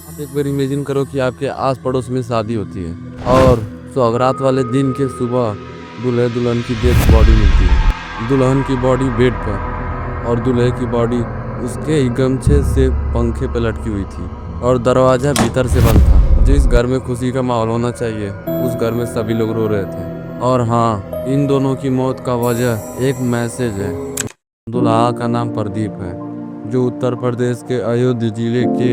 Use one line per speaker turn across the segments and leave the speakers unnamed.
आप एक बार इमेजिन करो कि आपके आस पड़ोस में शादी होती है और सौगरात वाले दिन के सुबह दूल्हे दुल्हन की डेड बॉडी मिलती है। दुल्हन की बॉडी बेड पर और दूल्हे की बॉडी उसके ही गमछे से पंखे पे लटकी हुई थी और दरवाजा भीतर से बंद था। जिस घर में खुशी का माहौल होना चाहिए उस घर में सभी लोग रो रहे थे। और हाँ, इन दोनों की मौत का वजह एक मैसेज है। दुल्हा का नाम प्रदीप है, जो उत्तर प्रदेश के अयोध्या जिले के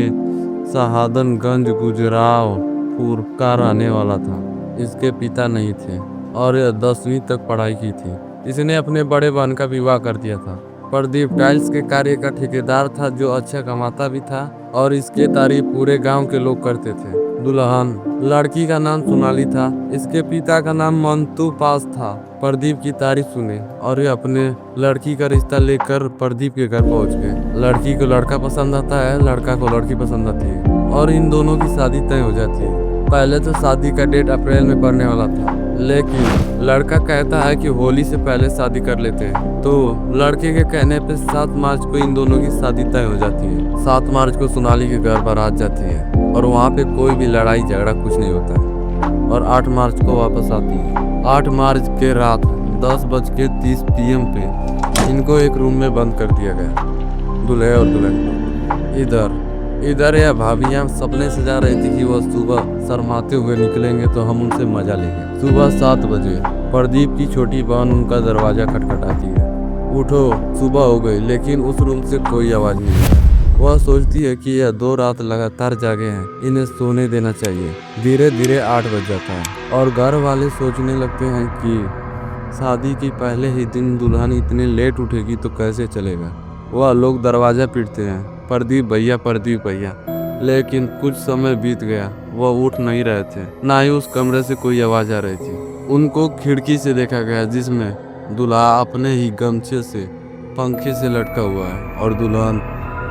शहादनगंज गुजरावपुर का रहने वाला था। इसके पिता नहीं थे और यह 10वीं तक पढ़ाई की थी। इसने अपने बड़े बहन का विवाह कर दिया था। प्रदीप टाइल्स के कार्य का ठेकेदार था, जो अच्छा कमाता भी था और इसके तारीफ पूरे गांव के लोग करते थे। दुल्हन लड़की का नाम सोनाली था। इसके पिता का नाम मंतू पास था। प्रदीप की तारीफ सुने और ये अपने लड़की का रिश्ता लेकर प्रदीप के घर पहुंच गए। लड़की को लड़का पसंद आता है, लड़का को लड़की पसंद आती है और इन दोनों की शादी तय हो जाती है। पहले तो शादी का डेट अप्रैल में पड़ने वाला था, लेकिन लड़का कहता है कि होली से पहले शादी कर लेते हैं। तो लड़के के कहने पे 7 मार्च को इन दोनों की शादी तय हो जाती है। 7 मार्च को सोनाली के घर बारात जाती है और वहाँ पे कोई भी लड़ाई झगड़ा कुछ नहीं होता है और 8 मार्च को वापस आती है। 8 मार्च के रात 10:30 PM पे इनको एक रूम में बंद कर दिया गया, दूल्हे और दुल्हन। इधर यह भाभियां सपने सजा रही थी कि वह सुबह शर्माते हुए निकलेंगे तो हम उनसे मजा लेंगे। सुबह 7 बजे प्रदीप की छोटी बहन उनका दरवाजा खटखटाती है। उठो, सुबह हो गई, लेकिन उस रूम से कोई आवाज नहीं है। वह सोचती है कि यह 2 रात लगातार जागे हैं, इन्हें सोने देना चाहिए। धीरे धीरे 8 बज जाता है और घर वाले सोचने लगते हैं कि शादी के पहले ही दिन दुल्हन इतने लेट उठेगी तो कैसे चलेगा। वह लोग दरवाजा पीटते हैं, प्रदीप भैया, प्रदीप भैया। लेकिन कुछ समय बीत गया, वह उठ नहीं रहे थे, ना ही उस कमरे से कोई आवाज आ रही थी। उनको खिड़की से देखा गया, जिसमें दूल्हा अपने ही गमछे से पंखे से लटका हुआ है और दुल्हन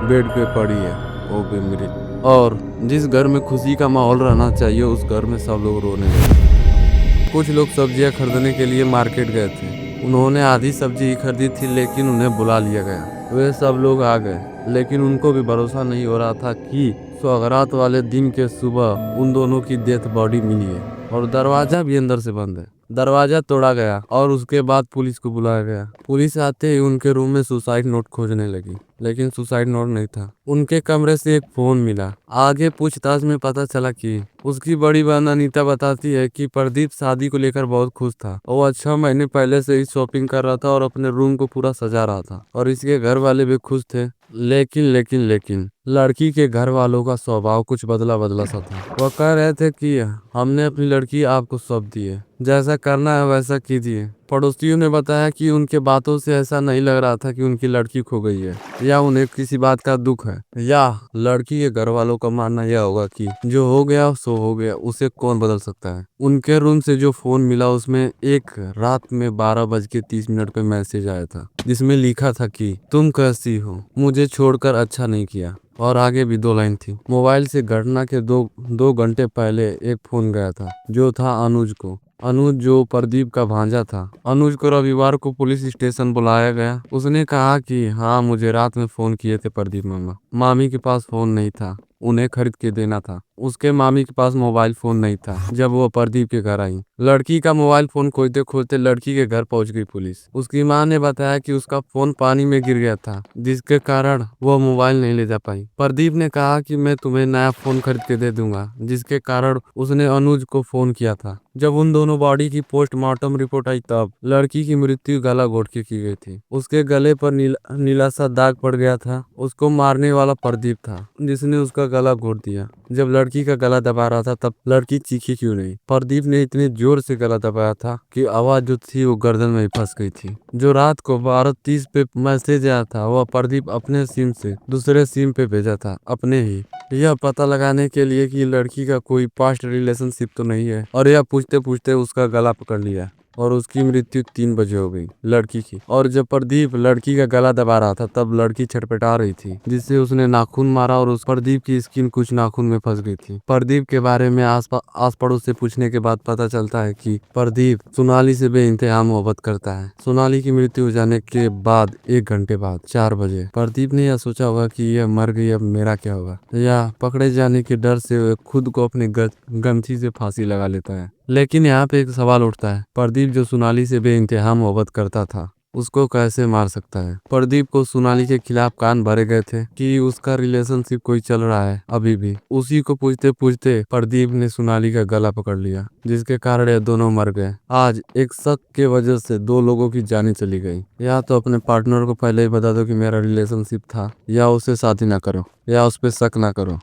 बेड पे पड़ी है, वो भी मृत। और जिस घर में खुशी का माहौल रहना चाहिए उस घर में सब लोग रोने लगे। कुछ लोग सब्जियां खरीदने के लिए मार्केट गए थे। उन्होंने आधी सब्जी ही खरीदी थी, लेकिन उन्हें बुला लिया गया। वे सब लोग आ गए, लेकिन उनको भी भरोसा नहीं हो रहा था कि सौगरात वाले दिन के सुबह उन दोनों की डेथ बॉडी मिली है और दरवाजा भी अंदर से बंद है। दरवाजा तोड़ा गया और उसके बाद पुलिस को बुलाया गया। पुलिस आते ही उनके रूम में सुसाइड नोट खोजने लगी, लेकिन सुसाइड नोट नहीं था। उनके कमरे से एक फोन मिला। आगे पूछताछ में पता चला कि उसकी बड़ी बहन अनीता बताती है कि प्रदीप शादी को लेकर बहुत खुश था। वो 6 महीने पहले से ही शॉपिंग कर रहा था और अपने रूम को पूरा सजा रहा था और इसके घर वाले भी खुश थे। लेकिन लड़की के घर वालों का स्वभाव कुछ बदला बदला सा था। वह कह रहे थे कि हमने अपनी लड़की आपको सौंप दी है, जैसा करना है वैसा कीजिए। पड़ोसियों ने बताया कि उनके बातों से ऐसा नहीं लग रहा था कि उनकी लड़की खो गई है या उन्हें किसी बात का दुख है, या लड़की के घर वालों का मानना यह होगा कि जो हो गया सो हो गया, उसे कौन बदल सकता है। उनके रूम से जो फोन मिला उसमें एक रात में 12:30 पे मैसेज आया था, जिसमें लिखा था कि तुम कैसी हो, मुझे छोड़कर अच्छा नहीं किया। और आगे भी 2 लाइन थी। मोबाइल से घटना के दो घंटे पहले एक फोन गया था, जो था अनुज को। अनुज जो प्रदीप का भांजा था। अनुज को रविवार को पुलिस स्टेशन बुलाया गया। उसने कहा कि हाँ, मुझे रात में फोन किए थे प्रदीप मामा। मामी के पास फोन नहीं था, उन्हें खरीद के देना था। उसके मामी के पास मोबाइल फोन नहीं था जब वो प्रदीप के घर आई। लड़की का मोबाइल फोन खोजते खोजते लड़की के घर पहुंच गई पुलिस। उसकी मां ने बताया कि उसका फोन पानी में गिर गया था, जिसके कारण वो मोबाइल नहीं ले जा पाई। प्रदीप ने कहा कि मैं तुम्हें नया फोन खरीद के दे दूंगा, जिसके कारण उसने अनुज को फोन किया था। जब उन दोनों बॉडी की पोस्टमार्टम रिपोर्ट आई तब लड़की की मृत्यु गला घोट के की गई थी। उसके गले पर नीला सा दाग पड़ गया था। उसको मारने वाला प्रदीप था, जिसने उसका गला घोट दिया। जब लड़की का गला दबा रहा था तब लड़की चीखी क्यों नहीं? प्रदीप ने इतने जोर से गला दबाया था कि आवाज जो थी वो गर्दन में फंस गई थी। जो रात को 12:30 पे मैसेज आया था वह प्रदीप अपने सिम से दूसरे सिम पे भेजा था, अपने ही, यह पता लगाने के लिए कि लड़की का कोई पास्ट रिलेशनशिप तो नहीं है, और यह पूछते पूछते उसका गला पकड़ लिया। और उसकी मृत्यु 3 बजे हो गई लड़की की। और जब प्रदीप लड़की का गला दबा रहा था तब लड़की छटपटा रही थी, जिससे उसने नाखून मारा और उस प्रदीप की स्किन कुछ नाखून में फंस गई थी। प्रदीप के बारे में आस पड़ोस से पूछने के बाद पता चलता है कि प्रदीप सोनाली से बेइंतहा मोहब्बत करता है। सोनाली की मृत्यु हो जाने के बाद 1 घंटे बाद 4 बजे प्रदीप ने यह सोचा होगा कि यह मर गई, अब मेरा क्या होगा, या पकड़े जाने के डर से वह खुद को अपने गमछी से फांसी लगा लेता है। लेकिन यहाँ पे एक सवाल उठता है, प्रदीप जो सोनाली से बेइंतहा मोहब्बत करता था उसको कैसे मार सकता है। प्रदीप को सोनाली के खिलाफ कान भरे गए थे कि उसका रिलेशनशिप कोई चल रहा है अभी भी। उसी को पूछते पूछते प्रदीप ने सोनाली का गला पकड़ लिया, जिसके कारण ये दोनों मर गए। आज एक शक के वजह से 2 लोगों की जानें चली गई। या तो अपने पार्टनर को पहले ही बता दो कि मेरा रिलेशनशिप था, या उससे शादी ना करो, या उस पर शक ना करो।